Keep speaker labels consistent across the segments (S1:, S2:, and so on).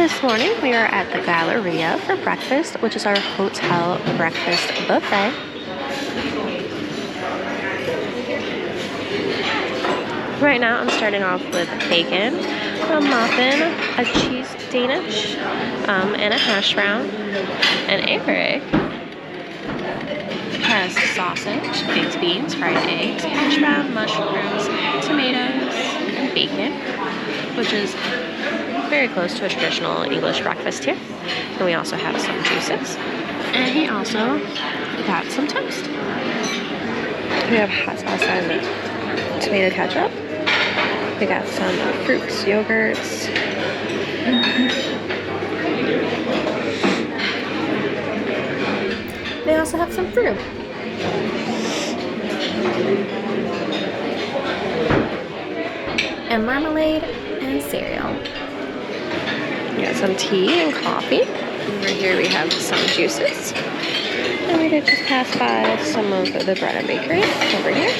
S1: This morning we are at the Galleria for breakfast, which is our hotel breakfast buffet. Right now I'm starting off with bacon, a muffin, a cheese Danish, and a hash brown. And Eric has sausage, baked beans, fried eggs, hash brown, mushrooms, tomatoes, and bacon, which is very close to a traditional English breakfast here. And we also have some juices. And he also got some toast. We have hot sauce and tomato ketchup. We got some fruits, yogurts. They also have some fruit. And marmalade and cereal. We got some tea and coffee. Over here we have some juices. And we did just pass by some of the bread and bakery over here.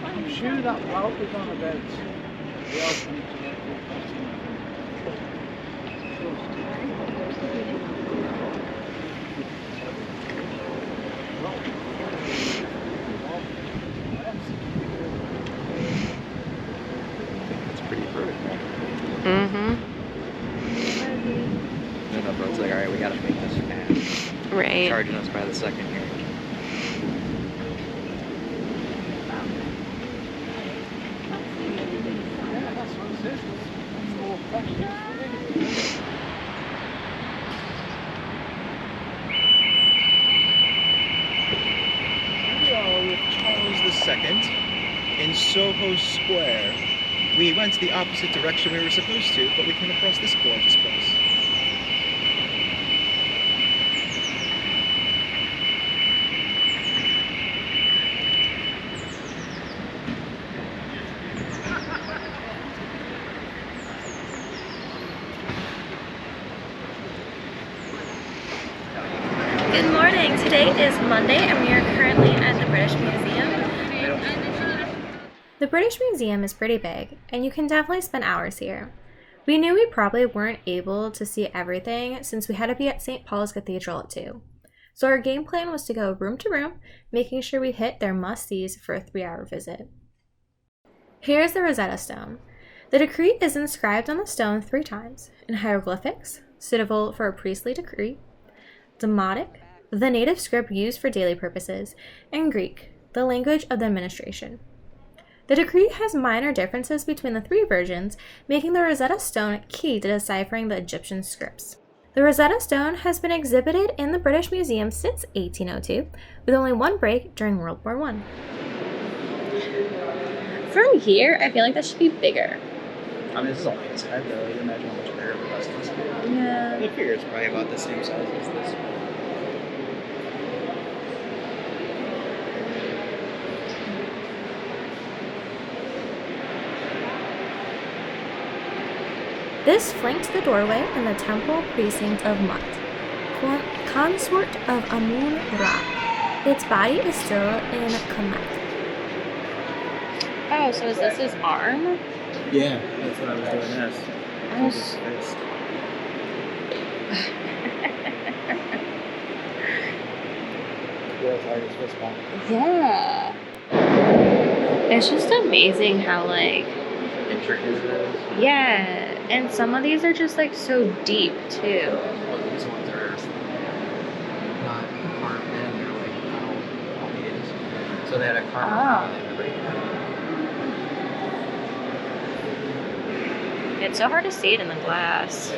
S2: I'm sure that route was on about
S3: It's pretty brutal.
S1: Mm-hmm.
S3: Then the road's like, alright, we gotta make this fast.
S1: Right.
S3: Charging us by the second here.
S4: Charles II in Soho Square. We went the opposite direction we were supposed to, but we came across this gorgeous place.
S1: Good morning. Today is Monday and we are currently at the British Museum. The British Museum is pretty big and you can definitely spend hours here. We knew we probably weren't able to see everything since we had to be at St. Paul's Cathedral at 2. So our game plan was to go room to room, making sure we hit their must-sees for a 3-hour visit. Here's the Rosetta Stone. The decree is inscribed on the stone 3 times in hieroglyphics, suitable for a priestly decree, Demotic, the native script used for daily purposes, and Greek, the language of the administration. The decree has minor differences between the 3 versions, making the Rosetta Stone key to deciphering the Egyptian scripts. The Rosetta Stone has been exhibited in the British Museum since 1802, with only one break during World War I. From here, I feel like that should be bigger.
S3: I mean, this is all inside though. You imagine how much bigger the rest is.
S1: Yeah.
S3: I figure it's probably about the same size as this.
S1: This flanked the doorway in the temple precinct of Mut, consort of Amun-Ra. Its body is still in Kemet. Oh, so is this his arm?
S3: Yeah, that's what I was doing this.
S1: Yeah. It's just amazing how, like,
S3: Intricate it is.
S1: yeah, and some of these are just, like, so deep, too.
S3: Well, these ones are not carved in, they're like all these. So they had a carve around and everybody.
S1: It's so hard to see it in the glass.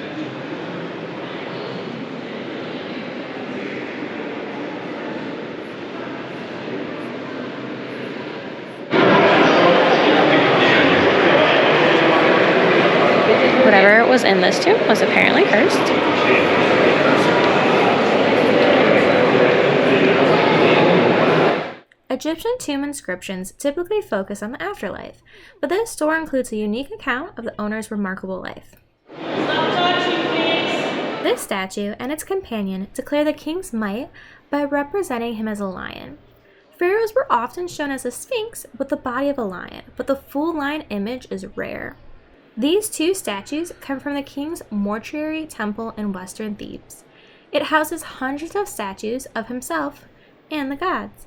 S1: Whatever was in this tomb was apparently cursed. Egyptian tomb inscriptions typically focus on the afterlife, but this store includes a unique account of the owner's remarkable life. This statue and its companion declare the king's might by representing him as a lion. Pharaohs were often shown as a sphinx with the body of a lion, but the full lion image is rare. These two statues come from the king's mortuary temple in western Thebes. It houses hundreds of statues of himself and the gods.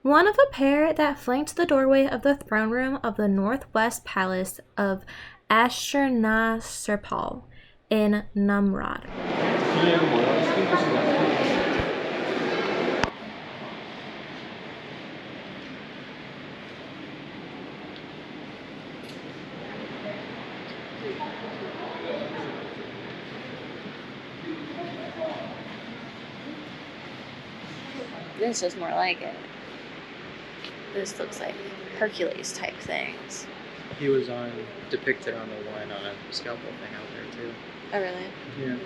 S1: One of a pair that flanked the doorway of the throne room of the northwest palace of Ashurnasirpal in Nimrod.
S5: This is more like it. This looks like Hercules type things.
S3: He was depicted on the one scalpel thing out there too.
S5: Oh, really?
S3: Yeah.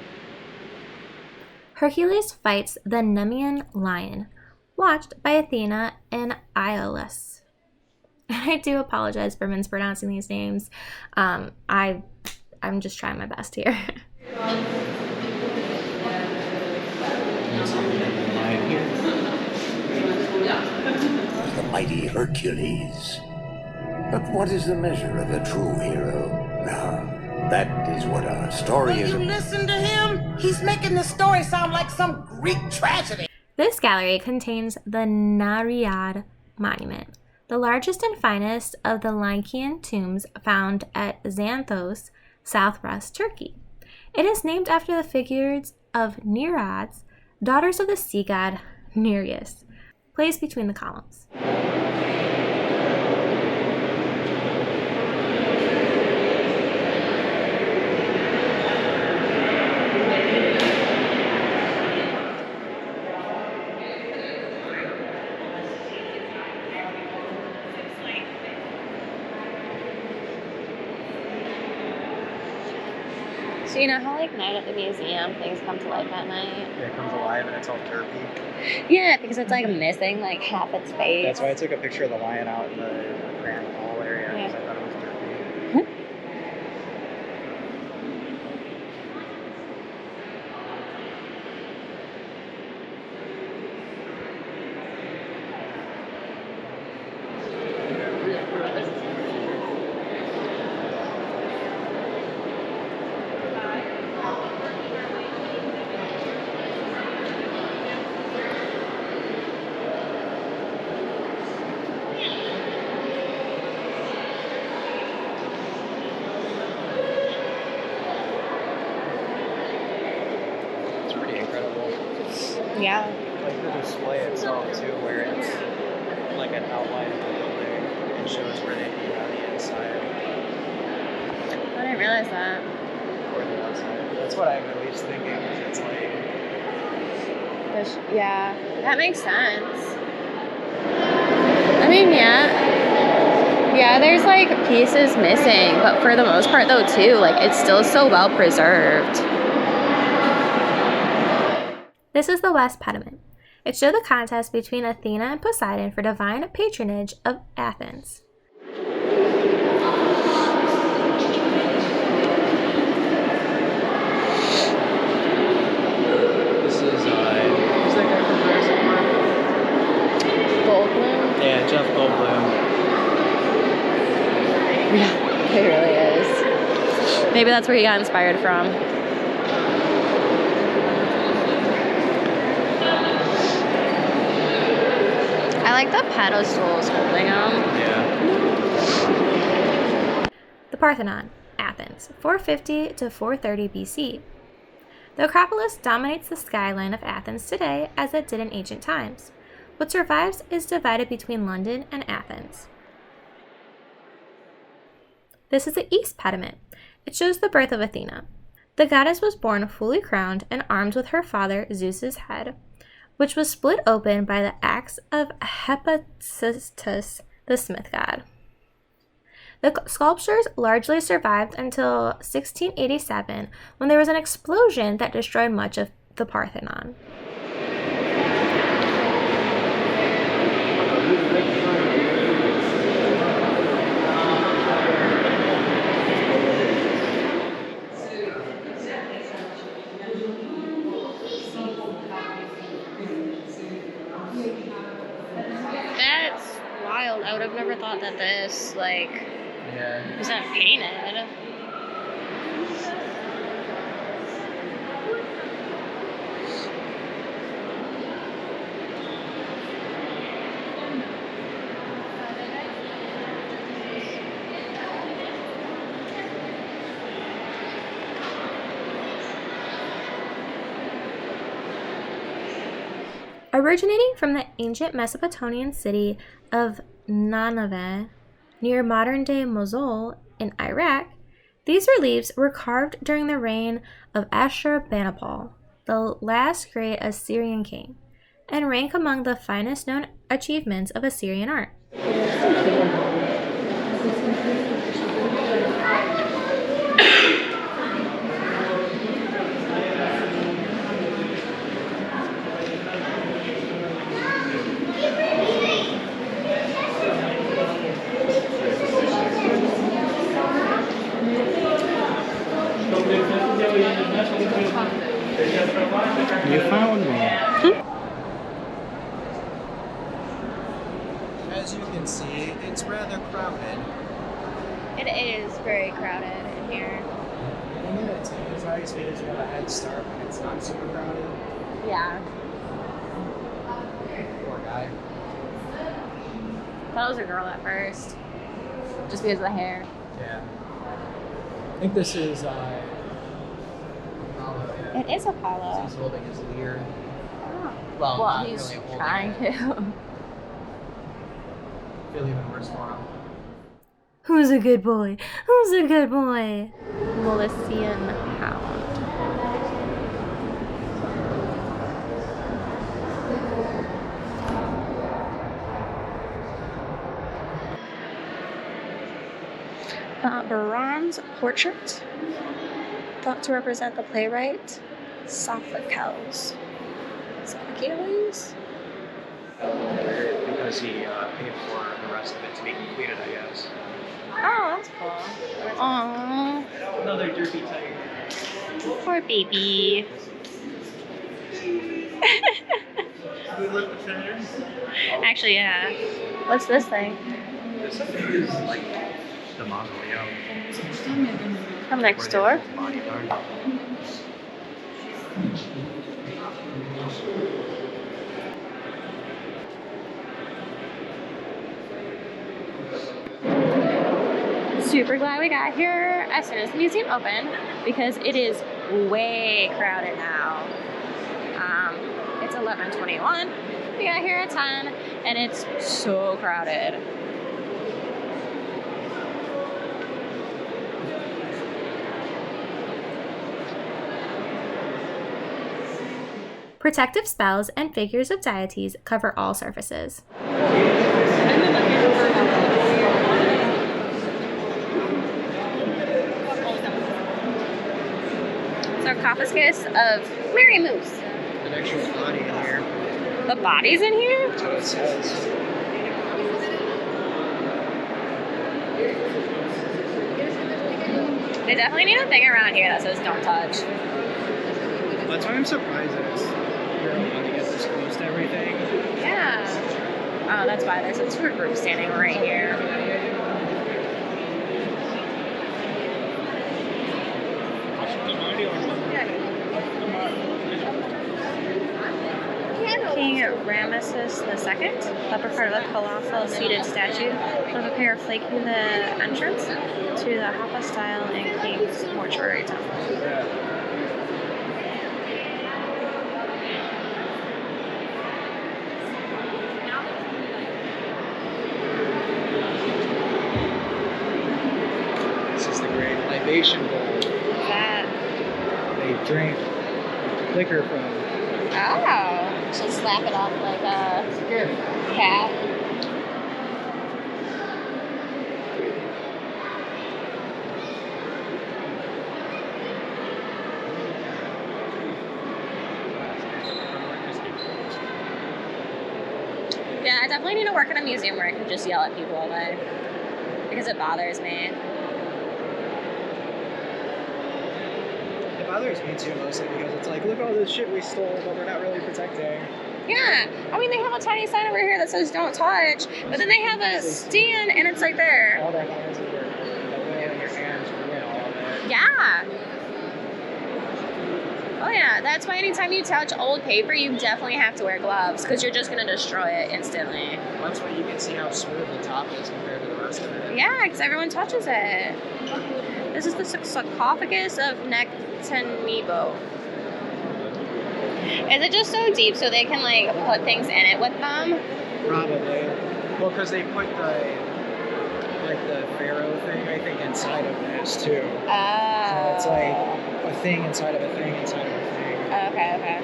S1: Hercules fights the Nemean lion, watched by Athena and Iolaus. I do apologize for mispronouncing these names. I'm just trying my best here.
S6: The mighty Hercules. But what is the measure of a true hero? Now, that is what our story is.
S7: Will you listen to him? He's making the story sound like some Greek tragedy.
S1: This gallery contains the Nariad Monument, the largest and finest of the Lycian tombs found at Xanthos, southwest Turkey. It is named after the figures of Nereids, daughters of the sea god Nereus, placed between the columns.
S5: So you know how like night at the museum things come to life at night?
S3: Yeah, it comes alive and it's all derpy.
S5: Yeah, because it's like missing like half its face.
S3: That's why I took a picture of the lion out in the grand hall area because I thought it was derpy.
S5: Yeah.
S3: Like the display itself too, where it's like an outline of the building and shows where they'd be on the inside
S5: I didn't realize that.
S3: or the outside. That's what I'm at least thinking. Is it's like
S5: Yeah, that makes sense. I mean, yeah, there's like pieces missing, but for the most part though too, like it's still so well preserved.
S1: This is the West Pediment. It showed the contest between Athena and Poseidon for divine patronage of Athens.
S3: this is who's that guy from Jurassic Park?
S5: Goldblum?
S3: Yeah, Jeff Goldblum.
S5: Yeah, it really is. Maybe that's where he got inspired from. I like the pedestals holding them.
S3: Yeah.
S1: The Parthenon, Athens, 450 to 430 BC. The Acropolis dominates the skyline of Athens today as it did in ancient times. What survives is divided between London and Athens. This is the East Pediment. It shows the birth of Athena. The goddess was born fully crowned and armed with her father Zeus's head, which was split open by the axe of Hephaestus, the smith god. The sculptures largely survived until 1687, when there was an explosion that destroyed much of the Parthenon.
S5: That's wild. I would have never thought that this, like,
S3: Yeah.
S5: It's not painted.
S1: Originating from the ancient Mesopotamian city of Nineveh, near modern-day Mosul in Iraq, these reliefs were carved during the reign of Ashurbanipal, the last great Assyrian king, and rank among the finest known achievements of Assyrian art.
S2: You found me.
S4: As you can see, it's rather crowded.
S5: It is very crowded in here.
S2: I think that it's nice because you have a head start when it's not super crowded.
S5: Yeah.
S3: Poor guy.
S5: Thought it was a girl at first. Just because of the hair.
S3: Yeah.
S2: I think this is
S3: Apollo, yeah.
S5: It is Apollo.
S3: He's holding his lyre.
S5: Oh.
S3: Well,
S5: Well,
S3: not
S5: he's
S3: really holding
S5: trying
S3: it.
S5: to.
S3: Feel even worse for him.
S1: Who's a good boy? Who's a good boy?
S5: Milesian Hound. Bronze portrait, thought to represent the playwright Sophocles. Sophocles?
S3: Because he paid for the rest of it to be completed, I guess.
S5: Oh, that's cool. Aww,
S3: Another derpy tiger.
S5: poor baby. Actually, yeah. What's this thing?
S3: This is like the mausoleum.
S5: From next door?
S3: Body part.
S5: Super glad we got here as soon as the museum opened because it is way crowded now. It's 11:21. We got here at 10 and it's so crowded.
S1: Protective spells and figures of deities cover all surfaces.
S5: Sarcophagus of Mary Moose.
S3: An actual body in here.
S5: The body's in here?
S3: That's what it says.
S5: They definitely need a thing around here that says don't touch.
S2: That's why I'm surprised that it's you're allowed to get this close to everything.
S5: Yeah. Oh, that's why there's a tour group standing right here. King Ramesses II, upper part of the colossal seated statue, was a pair flanking the entrance to the Hapa style and King's mortuary temple.
S2: This is the great libation bowl.
S5: That.
S2: They drink liquor from.
S5: Oh. So slap it up like a cat. Yeah, I definitely need to work in a museum where I can just yell at people all day. Because it bothers me.
S2: It bothers me too, mostly because it's like, look at all this shit we stole, but we're not really protecting.
S5: Yeah, I mean, they have a tiny sign over here that says don't touch, but then they have a stand and it's like there.
S2: All that has is work.
S5: Yeah. Oh yeah, that's why anytime you touch old paper, you definitely have to wear gloves because you're just gonna destroy it instantly.
S2: That's why you can see how smooth the top is compared to the rest of it.
S5: Yeah, because everyone touches it. This is the sarcophagus of Nectanebo. Is it just so deep so they can like put things in it with them?
S2: Probably. Well, because they put the pharaoh thing, I think, inside of this too.
S5: Oh.
S2: So it's like a thing inside of a thing inside of a thing.
S5: Okay.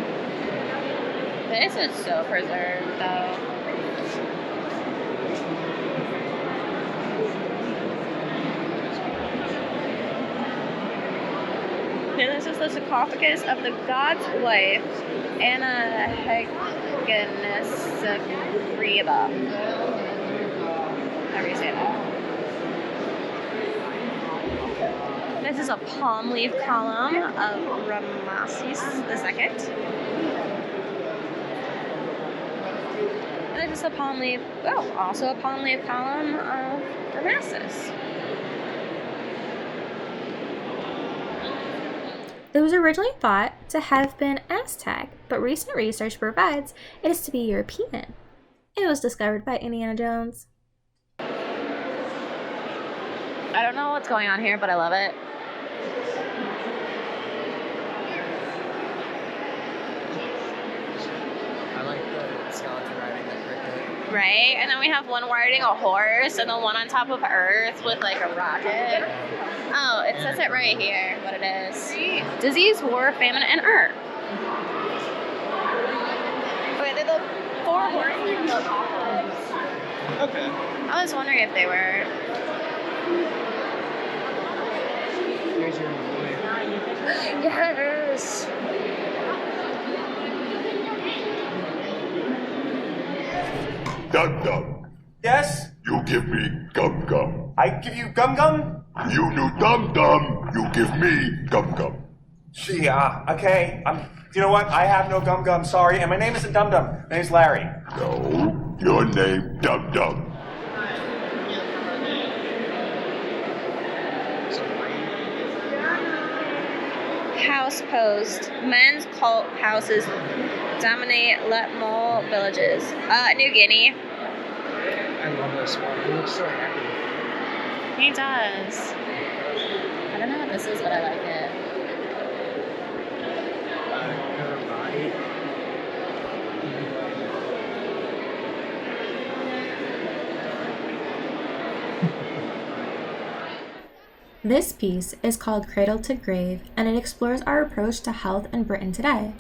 S5: This is so preserved though. And this is the sarcophagus of the god's wife, Anna Hegenesgreba. However you say that. This is a palm leaf column of Ramesses II. And this is a palm leaf, also a palm leaf column of Ramesses.
S1: It was originally thought to have been Aztec, but recent research provides it is to be European. It was discovered by Indiana Jones.
S5: I don't know what's going on here, but I love it.
S3: I like the skeleton riding the cricket.
S5: Right? And then we have one riding a horse and the one on top of Earth with like a rocket. Oh, it says it right here, what it is. Disease, war, famine, and Earth. Okay, they're the 4 horses of the apocalypse.
S2: Okay.
S5: I was wondering if they were.
S2: Here's your boy.
S5: Yes!
S8: Dum Dum,
S9: Yes?
S8: you give me Gum Gum.
S9: I give you gum gum?
S8: You do Dum Dum, you give me Gum Gum.
S9: Gee, okay. You know what? I have no gum gum, sorry. And my name isn't Dum Dum. My name's Larry.
S8: No, your name Dum Dum.
S5: House post. Men's cult houses dominate Letmore villages. New Guinea.
S2: I love this one. He looks so happy.
S5: He does. I don't know what this is, but I like it.
S2: Her body.
S1: This piece is called Cradle to Grave, and it explores our approach to health in Britain today.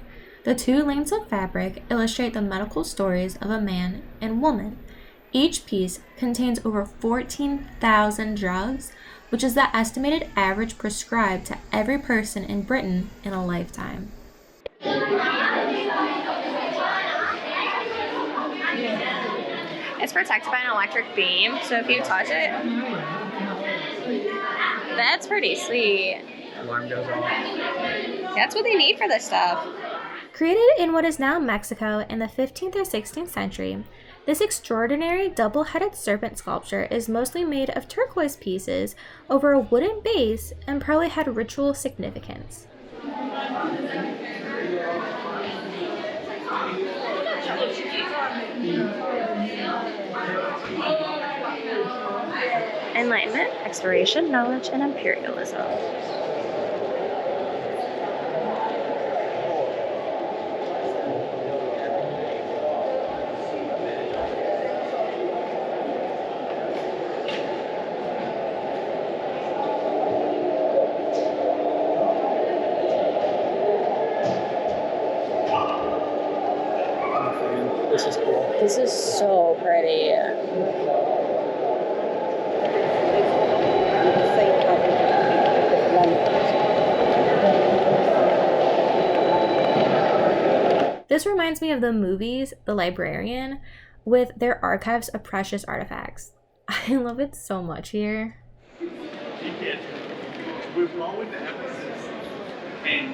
S1: The 2 lanes of fabric illustrate the medical stories of a man and woman. Each piece contains over 14,000 drugs, which is the estimated average prescribed to every person in Britain in a lifetime.
S5: It's protected by an electric beam, so if you touch it, that's pretty sweet.
S2: Alarm goes off.
S5: That's what they need for this stuff.
S1: Created in what is now Mexico in the 15th or 16th century, this extraordinary double-headed serpent sculpture is mostly made of turquoise pieces over a wooden base and probably had ritual significance.
S5: Enlightenment, exploration, knowledge, and imperialism.
S2: This is cool.
S5: This is so pretty.
S1: This reminds me of the movies The Librarian with their archives of precious artifacts. I love it so much here.
S10: We're blowing the emphasis and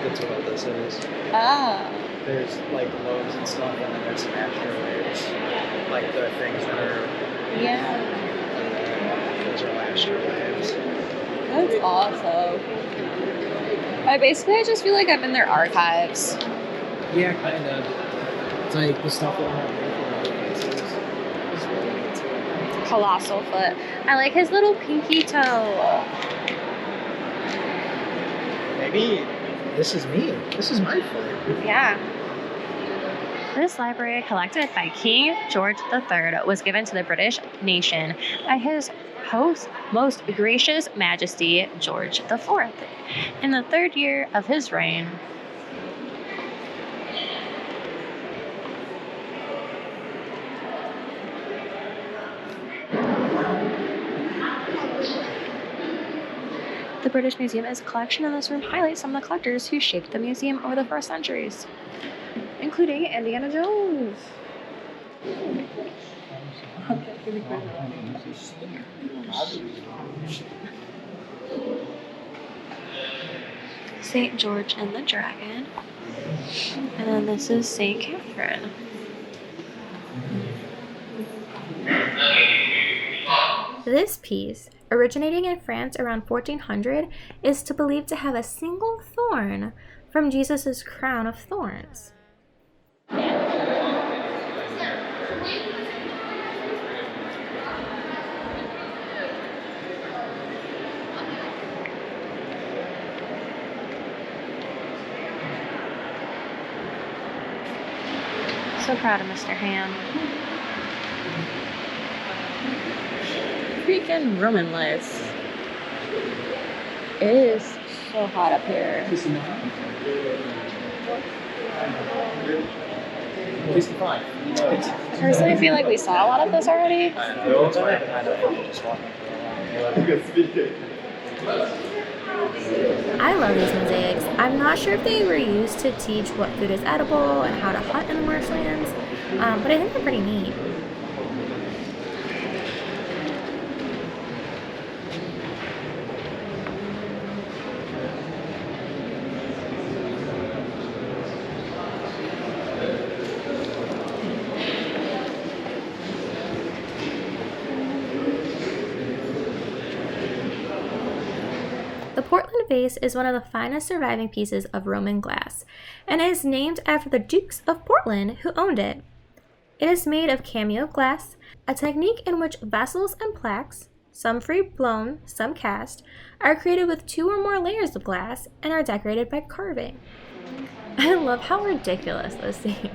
S2: That's what all this is.
S5: Oh.
S2: There's like lobes and stuff, and then there's some astrolabes, like the things that are.
S5: Yeah.
S2: Those are all astrolabes.
S5: That's awesome. I just feel like I'm in their archives.
S2: Yeah, kind of. It's like the stuff that we have here from other places. It's really neat too.
S5: Colossal foot. I like his little pinky toe.
S2: Maybe this is me. This is my foot.
S5: Yeah. This library, collected by King George III, was given to the British nation by his most gracious Majesty George IV in the 3rd year of his reign. The British Museum is a collection, and this room highlights some of the collectors who shaped the museum over the 1st centuries, including Indiana Jones. St. George and the Dragon. And then this is St. Catherine.
S1: This piece, originating in France around 1400, is believed to have a single thorn from Jesus' crown of thorns.
S5: So proud of Mr. Ham. Freaking Roman lights. It is so hot up here.
S2: 65.
S5: I personally feel like we saw a lot of this already.
S1: I love these mosaics. I'm not sure if they were used to teach what food is edible and how to hunt in the marshlands, but I think they're pretty neat. The Portland vase is one of the finest surviving pieces of Roman glass, and is named after the Dukes of Portland who owned it. It is made of cameo glass, a technique in which vessels and plaques, some free-blown, some cast, are created with 2 or more layers of glass and are decorated by carving. I love how ridiculous this seems.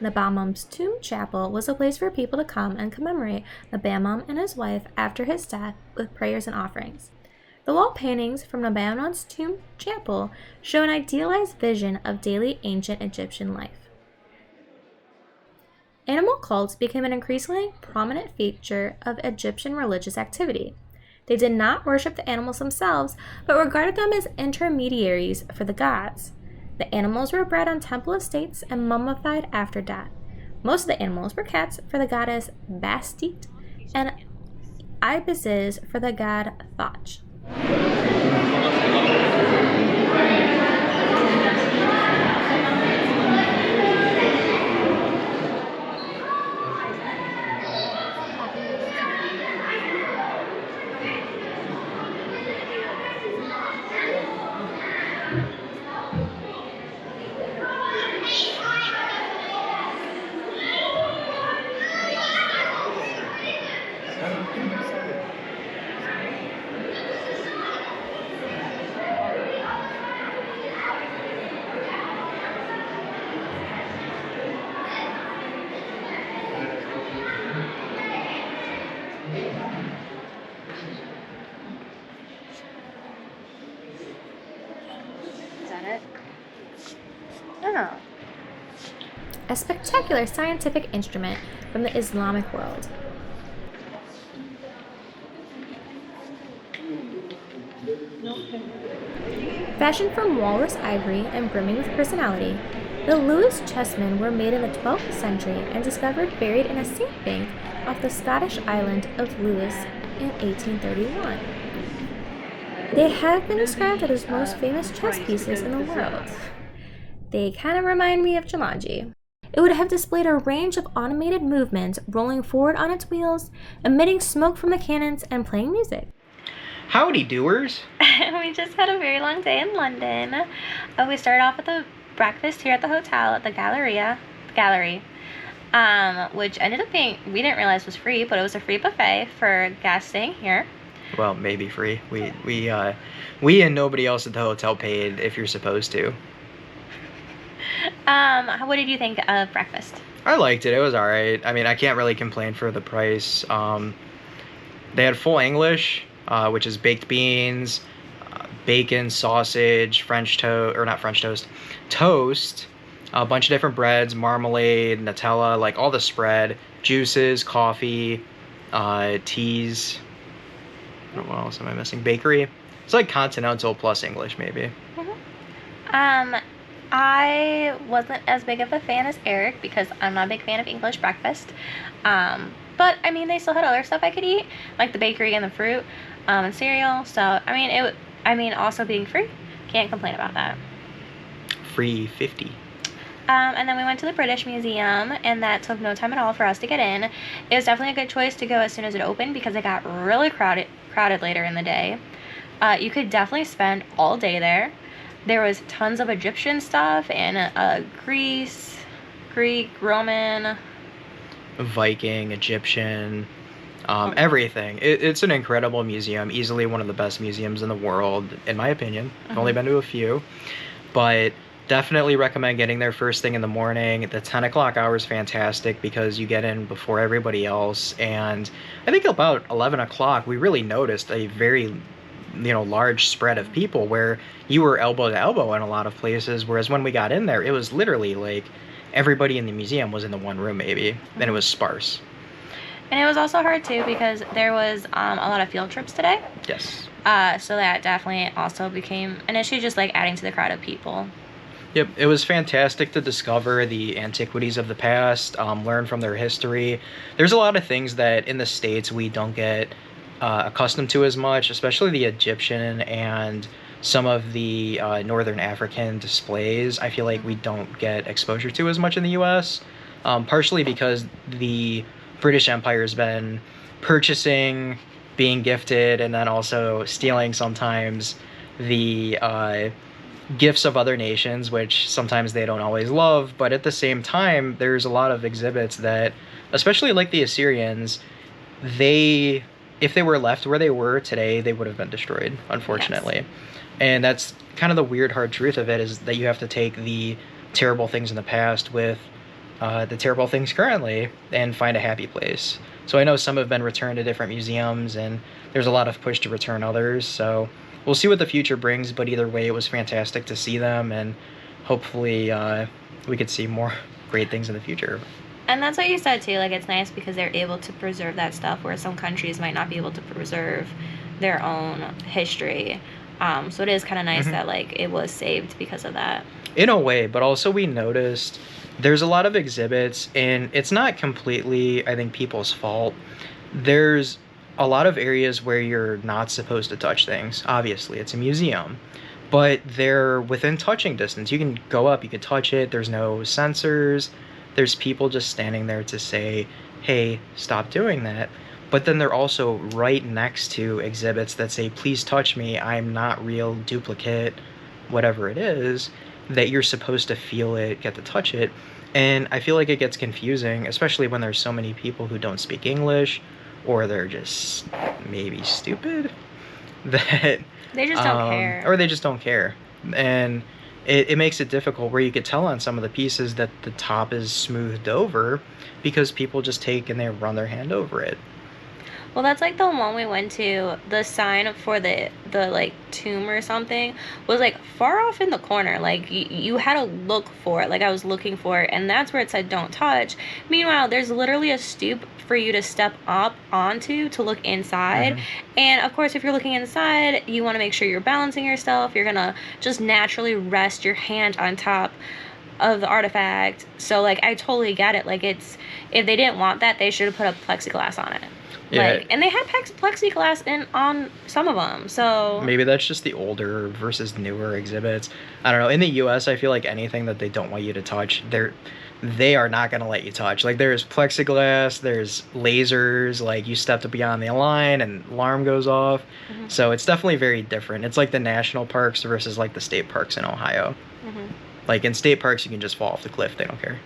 S1: The Bamum's tomb chapel was a place for people to come and commemorate the Bamum and his wife after his death with prayers and offerings. The wall paintings from the Bamum's tomb chapel show an idealized vision of daily ancient Egyptian life. Animal cults became an increasingly prominent feature of Egyptian religious activity. They did not worship the animals themselves, but regarded them as intermediaries for the gods. The animals were bred on temple estates and mummified after death. Most of the animals were cats for the goddess Bastet and ibises for the god Thoth.
S5: Oh.
S1: A spectacular scientific instrument from the Islamic world. Fashioned from walrus ivory and brimming with personality, The Lewis chessmen were made in the 12th century and discovered buried in a sandbank off the Scottish island of Lewis in 1831. They have been described as the most famous chess pieces in the world. They kind of remind me of Jumanji. It would have displayed a range of automated movements, rolling forward on its wheels, emitting smoke from the cannons, and playing music.
S2: Howdy, doers.
S5: We just had a very long day in London. We started off with a breakfast here at the hotel at the gallery, which ended up being, we didn't realize was free, but it was a free buffet for guests staying here.
S2: Well, maybe free. We and nobody else at the hotel paid if you're supposed to.
S5: What did you think of breakfast?
S2: I liked it. It was all right. I mean, I can't really complain for the price. They had full English, which is baked beans, bacon, sausage, toast, a bunch of different breads, marmalade, Nutella, like all the spread, juices, coffee, teas. I don't know what else am I missing? Bakery. It's like continental plus English, maybe.
S5: Mm-hmm. I wasn't as big of a fan as Eric because I'm not a big fan of English breakfast. But I mean, they still had other stuff I could eat, like the bakery and the fruit, and cereal. So I mean, also being free, can't complain about that.
S2: Free 50.
S5: And then we went to the British Museum, and that took no time at all for us to get in. It was definitely a good choice to go as soon as it opened because it got really crowded later in the day. You could definitely spend all day there. There was tons of Egyptian stuff and Greek, Roman,
S2: Viking, Egyptian, everything. It's an incredible museum, easily one of the best museums in the world, in my opinion. I've only been to a few, but definitely recommend getting there first thing in the morning. The 10 o'clock hour is fantastic because you get in before everybody else, and I think about 11 o'clock we really noticed a very large spread of people where you were elbow to elbow in a lot of places, whereas when we got in there it was literally like everybody in the museum was in the one room maybe, and it was sparse.
S5: And it was also hard too because there was a lot of field trips today.
S2: Yes.
S5: So that definitely also became an issue, just like adding to the crowd of people.
S2: Yep, it was fantastic to discover the antiquities of the past, learn from their history. There's a lot of things that in the States we don't get accustomed to as much, especially the Egyptian and some of the Northern African displays. I feel like we don't get exposure to as much in the US, partially because the British Empire has been purchasing, being gifted, and then also stealing sometimes the gifts of other nations, which sometimes they don't always love. But at the same time, there's a lot of exhibits that, especially like the Assyrians, if they were left where they were today, they would have been destroyed, unfortunately. Yes. And that's kind of the weird, hard truth of it, is that you have to take the terrible things in the past with the terrible things currently and find a happy place. So I know some have been returned to different museums, and there's a lot of push to return others. So we'll see what the future brings, but either way, it was fantastic to see them, and hopefully we could see more great things in the future.
S5: And that's what you said too, like it's nice because they're able to preserve that stuff where some countries might not be able to preserve their own history. So it is kind of nice that like it was saved because of that.
S2: In a way, but also we noticed there's a lot of exhibits, and it's not completely, I think, people's fault. There's a lot of areas where you're not supposed to touch things. Obviously, it's a museum, but they're within touching distance. You can go up, you can touch it. There's no sensors. There's people just standing there to say, hey, stop doing that. But then they're also right next to exhibits that say, please touch me, I'm not real, duplicate, whatever it is, that you're supposed to feel it, get to touch it. And I feel like it gets confusing, especially when there's so many people who don't speak English, or they're just maybe stupid, that
S5: they just don't care.
S2: Or they just don't care. And it makes it difficult, where you could tell on some of the pieces that the top is smoothed over because people just take and they run their hand over it.
S5: Well, that's like the one we went to. The sign for the like tomb or something was like far off in the corner. Like you had to look for it. Like I was looking for it, and that's where it said don't touch. Meanwhile, there's literally a stoop for you to step up onto to look inside. And of course, if you're looking inside, you want to make sure you're balancing yourself. You're gonna just naturally rest your hand on top of the artifact. So like I totally get it. Like it's, if they didn't want that, they should have put up plexiglass on it.
S2: Yeah.
S5: Like, and they had plexiglass in on some of them. So
S2: Maybe that's just the older versus newer exhibits. I don't know. In the US, I feel like anything that they don't want you to touch, they are not going to let you touch. Like there's plexiglass, there's lasers, like you step to beyond the line and alarm goes off. So it's definitely very different. It's like the national parks versus like the state parks in Ohio. Like in state parks, you can just fall off the cliff. They don't care.